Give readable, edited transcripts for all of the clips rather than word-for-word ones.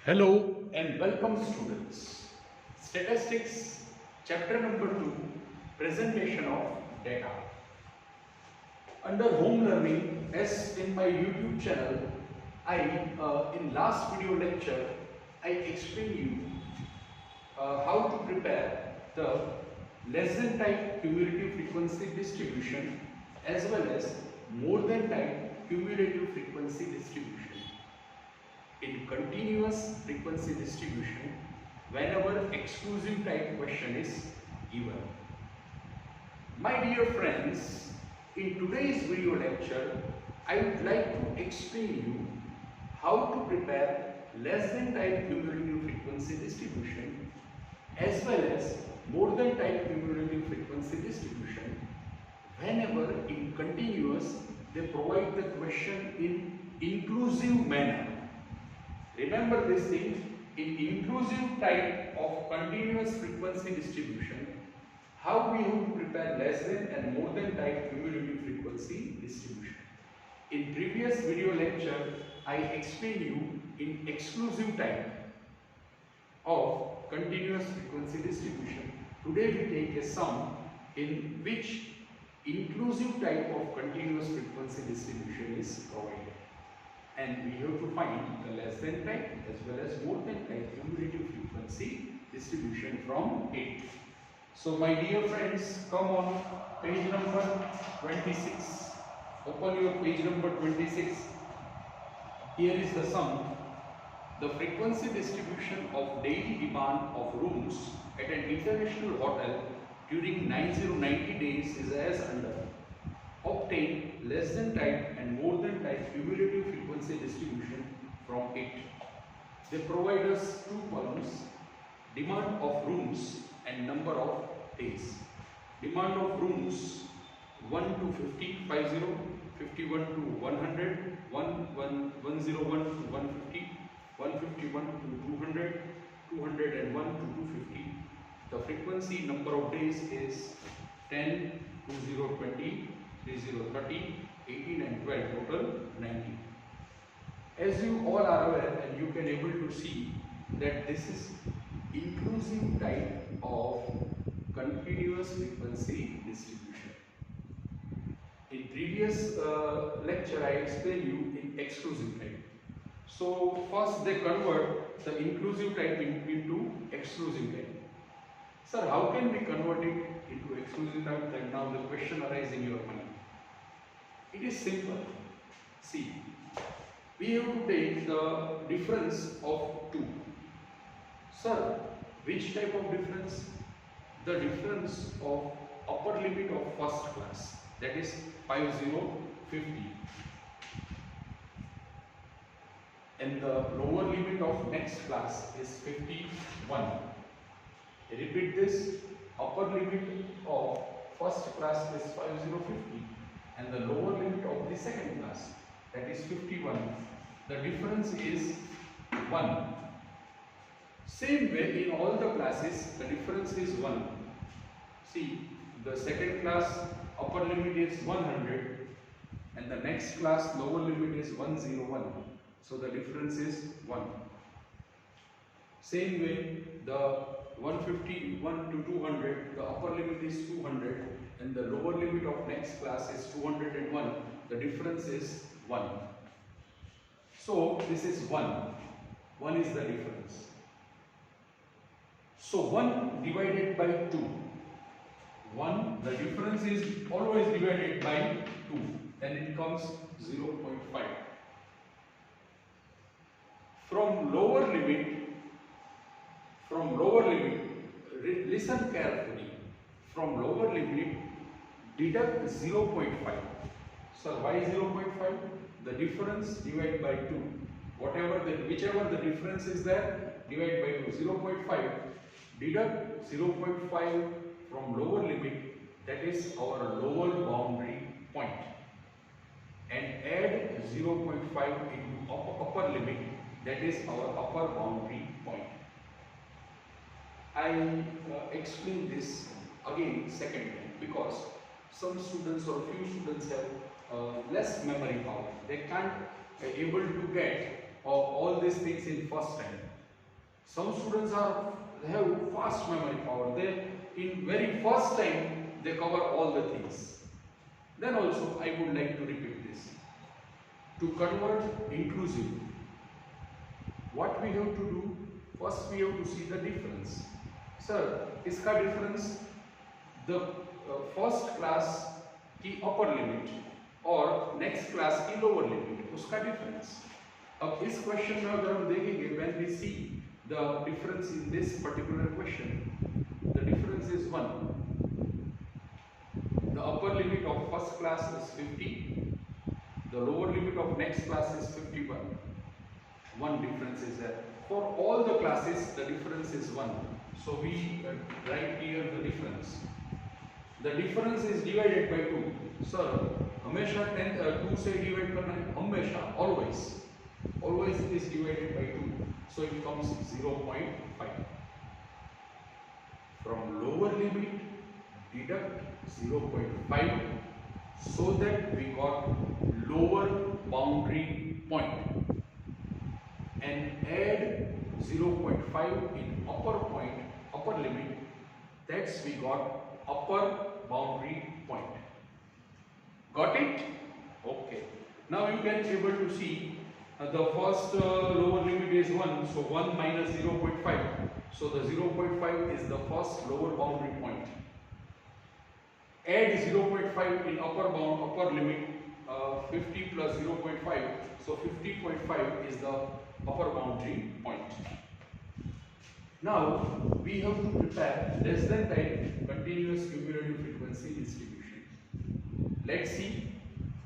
Hello and welcome students. Statistics chapter number 2, presentation of data. Under home learning, as in my YouTube channel, in last video lecture I explained you how to prepare the less than type cumulative frequency distribution as well as more than type cumulative frequency distribution. In continuous frequency distribution, whenever exclusive type question is given. My dear friends, in today's video lecture, I would like to explain you how to prepare less than type cumulative frequency distribution as well as more than type cumulative frequency distribution whenever in continuous they provide the question in inclusive manner. Remember this thing, in inclusive type of continuous frequency distribution, how we have to prepare less than and more than type cumulative frequency distribution. In previous video lecture, I explained you in exclusive type of continuous frequency distribution. Today we take a sum in which inclusive type of continuous frequency distribution is provided. And we have to find the less than type as well as more than type cumulative frequency distribution from it. So my dear friends, come on page number 26. Open your page number 26. Here is the sum. The frequency distribution of daily demand of rooms at an international hotel during 90 days is as under. Obtain less than type and more than type cumulative frequency distribution from it. They provide us two columns, demand of rooms and number of days. Demand of rooms 1 to 50, 51 to 100, 101 to 150, 151 to 200, 201 to 250. The frequency number of days is 10, 20, 20, 30, 30, 18 and 12, total 90. As you all are aware and you can able to see that this is inclusive type of continuous frequency distribution. In previous lecture I explained you in exclusive type. So first they convert the inclusive type into exclusive type. Sir, how can we convert it into exclusive type? That now the question arises in your mind. It is simple. See, we have to take the difference of 2. Sir, which type of difference? The difference of upper limit of first class, that is 50. And the lower limit of next class is 51. Repeat this, upper limit of first class is 50. And the lower limit of the second class, that is 51. The difference is 1. Same way in all the classes, the difference is 1. See, the second class upper limit is 100 and the next class lower limit is 101. So the difference is 1. Same way, the 151 to 200, the upper limit is 200 and the lower limit of next class is 201. The difference is 1. So this is 1. 1 is the difference. So 1 divided by 2. 1, the difference is always divided by 2. Then it comes 0.5. From lower limit, listen carefully. From lower limit, deduct 0.5. So why 0.5? The difference divided by 2. Whichever the difference is there, divide by 2. 0.5. Deduct 0.5 from lower limit, that is our lower boundary point, and add 0.5 into upper limit, that is our upper boundary point. I explain this again second time because some students or few students have less memory power. They can't able to get all these things in first time. Some students have fast memory power. They in very first time they cover all the things. Then also I would like to repeat this. To convert inclusive, what we have to do? First we have to see the difference. Sir, इसका difference the first class की upper limit और next class की lower limit, उसका difference. अब इस question में अगर हम देखेंगे, when we see the difference in this particular question, the difference is 1. The upper limit of first class is 50. The lower limit of next class is 51. One difference is there. For all the classes, the difference is 1. So we write here the difference. The difference is divided by 2. Sir, हमेशा 2 से divide करना है, हमेशा, always. Always it is divided by 2. So it becomes 0.5. From lower limit, deduct 0.5 so that we got lower boundary point, and add 0.5 in upper limit, that's we got upper boundary point. Got it? Okay. Now you can able to see the first lower limit is 1, so 1 minus 0.5. So the 0.5 is the first lower boundary point. Add 0.5 in upper limit, 50 plus 0.5, so 50.5 is the upper boundary point. Now we have to prepare less than type continuous cumulative frequency distribution. Let's see.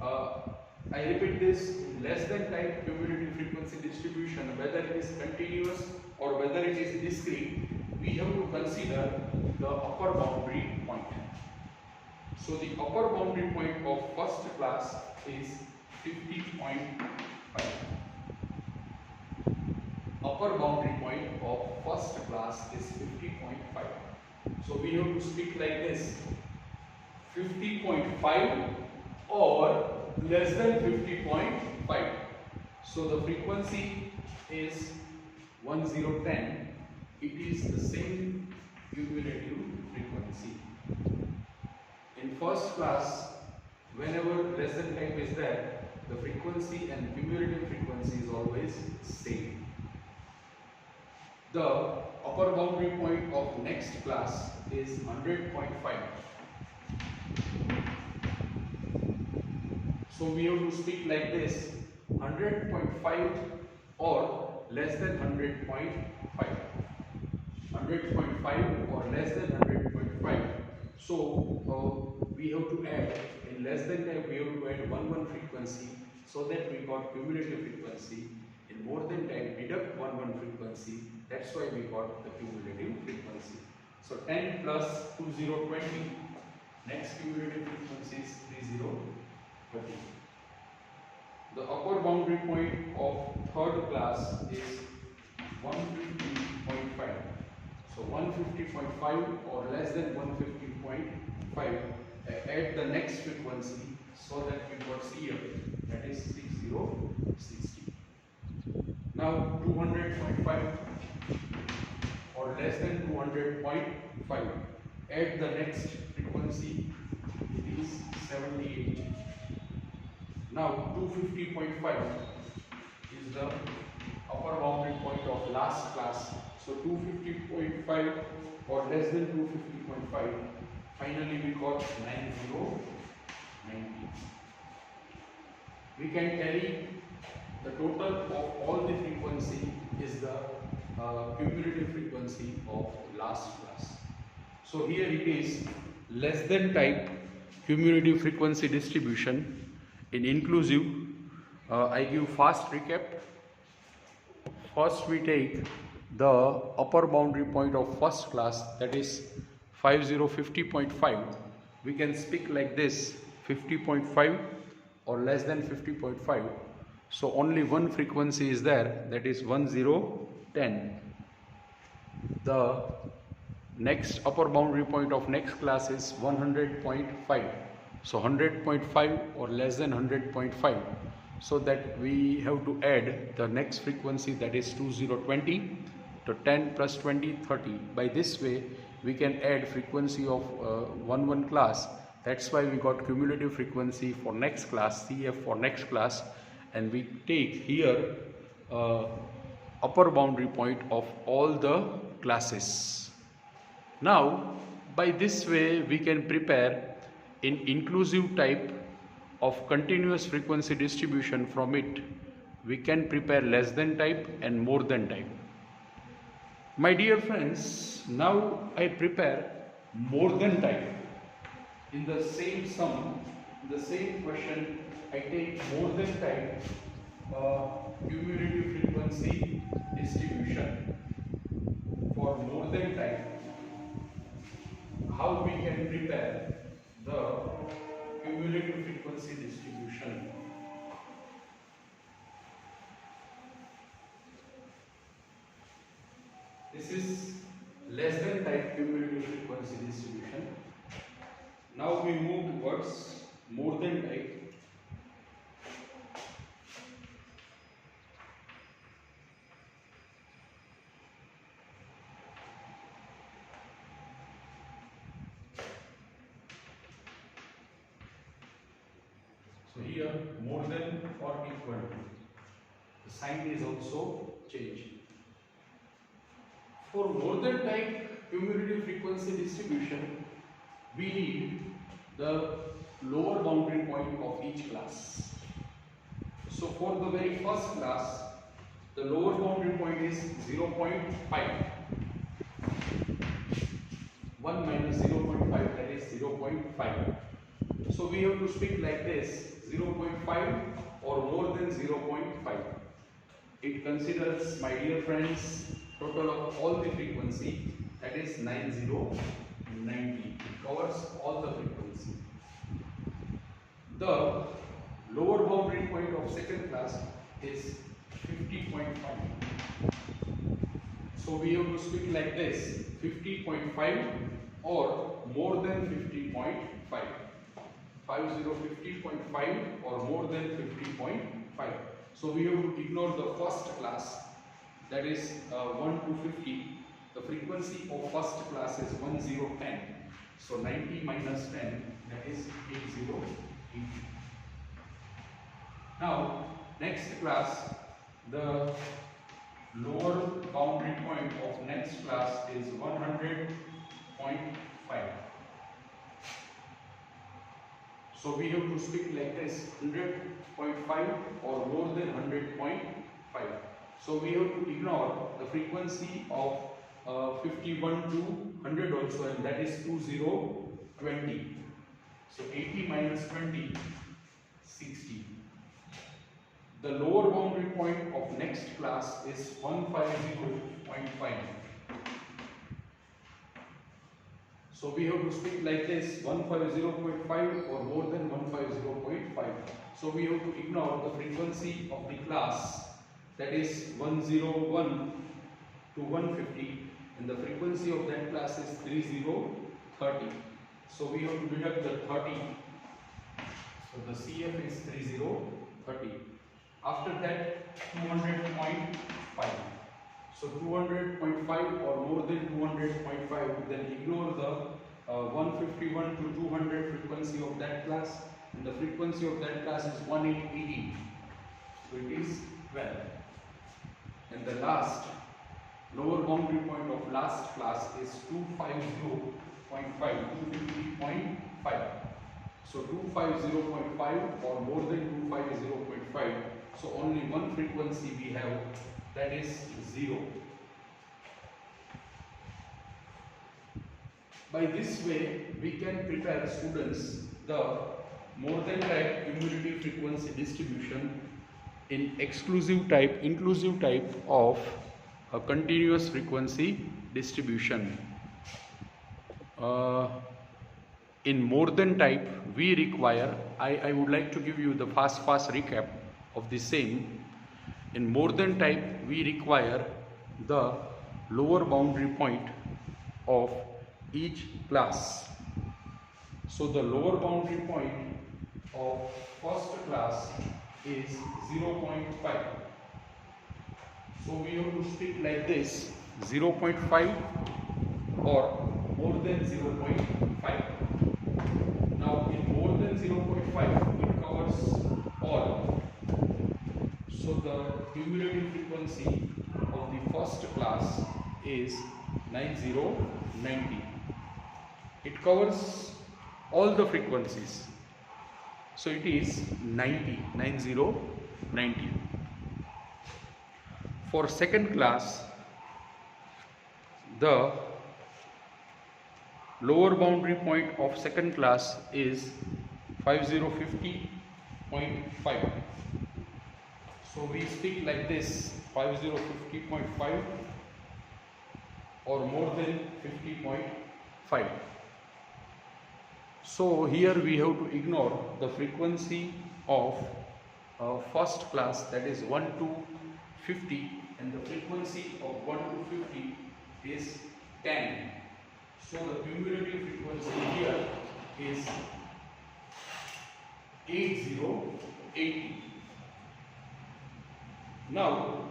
I repeat this, less than type cumulative frequency distribution, whether it is continuous or whether it is discrete, we have to consider the upper boundary point. So the upper boundary point of first class is 50.5. Upper boundary point of first class is 50.5. So we have to speak like this: 50.5 or less than 50.5. So the frequency is 1010. It is the same cumulative frequency. In first class, whenever less than type is there, the frequency and cumulative frequency is always same. The upper boundary point of next class is 100.5. So we have to speak like this: 100.5 or less than 100.5. 100.5 or less than 100.5. So we have to add, in less than type we have to add 1 frequency, so that we got cumulative frequency. In more than type, deduct 1 frequency, that's why we got the cumulative frequency. So 10 plus 2020, next cumulative frequency is 3030. The upper boundary point of third class is 150.5. So 150.5 or less than 150.5, add the next frequency so that we got CF, that is 6060. Now 200.5 or less than 200.5, add the next frequency, it is 78. Now 250.5 is the upper boundary point of last class. So 250.5 or less than 250.5, finally we got 9090. We can carry the total of all the frequency is the cumulative frequency of last class. So here it is less than type cumulative frequency distribution. In inclusive, I give fast recap. First we take the upper boundary point of first class, that is 5050.5. We can speak like this: 50.5 or less than 50.5. So only one frequency is there, that is 1010. The next upper boundary point of next class is 100.5. So 100.5 or less than 100.5. So that we have to add the next frequency, that is 2020. So 10 plus 20, 30. By this way, we can add frequency of one class. That's why we got cumulative frequency for next class, CF for next class, and we take here upper boundary point of all the classes. Now, by this way, we can prepare in inclusive type of continuous frequency distribution. From it, we can prepare less than type and more than type. My dear friends, now I prepare more than type. In the same sum, the same question, I take more than type cumulative frequency distribution. For more than type, how we can prepare the cumulative frequency distribution. This is less than type cumulative frequency distribution. Now we move towards more than type. So here more than or equal to. The sign is also changed. For more than type cumulative frequency distribution, we need the lower boundary point of each class. So for the very first class, the lower boundary point is 0.5. 1 minus 0.5, that is 0.5. So we have to speak like this, 0.5 or more than 0.5. It considers, my dear friends, total of all the frequency, that is 9090. It covers all the frequency. The lower boundary point of second class is 50.5. So we have to speak like this, 50.5 or more than 50.5. 50.5 or more than 50.5. So we have to ignore the first class, that is 1 to 50. The frequency of first class is 1010. So 90 minus 10, that is 8080. Now next class, the lower boundary point of next class is 100.5. So we have to speak like this, 100.5 or more than 100.5. So we have to ignore the frequency of 51 to 100 also, and that is 2020. So 80 minus 20, 60. The lower boundary point of next class is 150.5. So we have to speak like this, 150.5 or more than 150.5. So we have to ignore the frequency of the class, that is 101 to 150, and the frequency of that class is 3030. So we have to deduct the 30. So the CF is 3030. After that, 200.5. So 200.5 or more than 200.5, then ignore the 151 to 200 frequency of that class, and the frequency of that class is 1880. So it is 12. And the last lower boundary point of last class is 250.5, 250.5. So 250.5 or more than 250.5. So only one frequency we have, that is 0. By this way, we can prepare students the more than type cumulative frequency distribution in inclusive type of a continuous frequency distribution. In more than type, we require, I would like to give you the fast recap of the same. In more than type, we require the lower boundary point of each class. So the lower boundary point of first class is 0.5. So we have to speak like this, 0.5 or more than 0.5. Now in more than 0.5 it covers all. So the cumulative frequency of the first class is 9090. It covers all the frequencies. So it is 90. For second class, the lower boundary point of second class is 5050.5. So we speak like this: 5050.5 or more than 50.5. So here we have to ignore the frequency of first class, that is 1 to 50, and the frequency of 1 to 50 is 10. So the cumulative frequency here is 8080. Now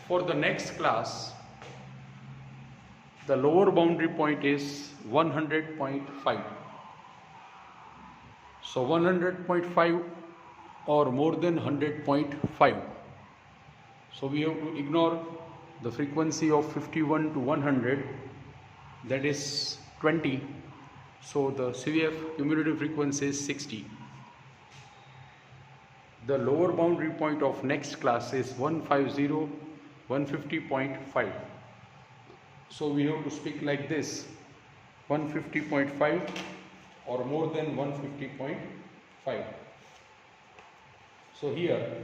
for the next class, the lower boundary point is 100.5. So 100.5 or more than 100.5. So we have to ignore the frequency of 51 to 100, that is 20. So the CVF cumulative frequency is 60. The lower boundary point of next class is 150.5. So we have to speak like this: 150.5 or more than 150.5. So here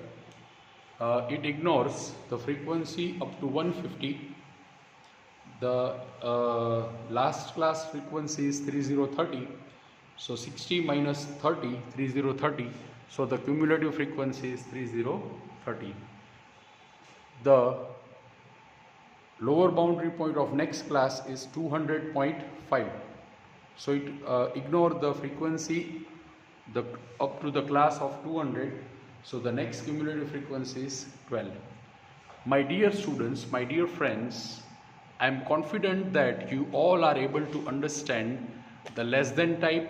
it ignores the frequency up to 150. The last class frequency is 3030. So 60 minus 30, 3030. So the cumulative frequency is 3030. The lower boundary point of next class is 200.5. So it ignore the frequency up to the class of 200. So the next cumulative frequency is 12. My dear students, my dear friends, I am confident that you all are able to understand the less than type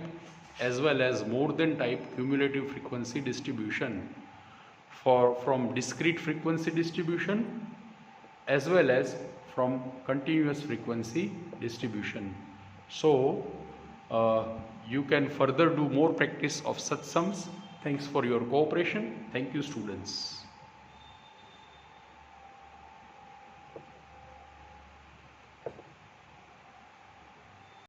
as well as more than type cumulative frequency distribution from discrete frequency distribution as well as from continuous frequency distribution. So you can further do more practice of such sums. Thanks for your cooperation. Thank you, students.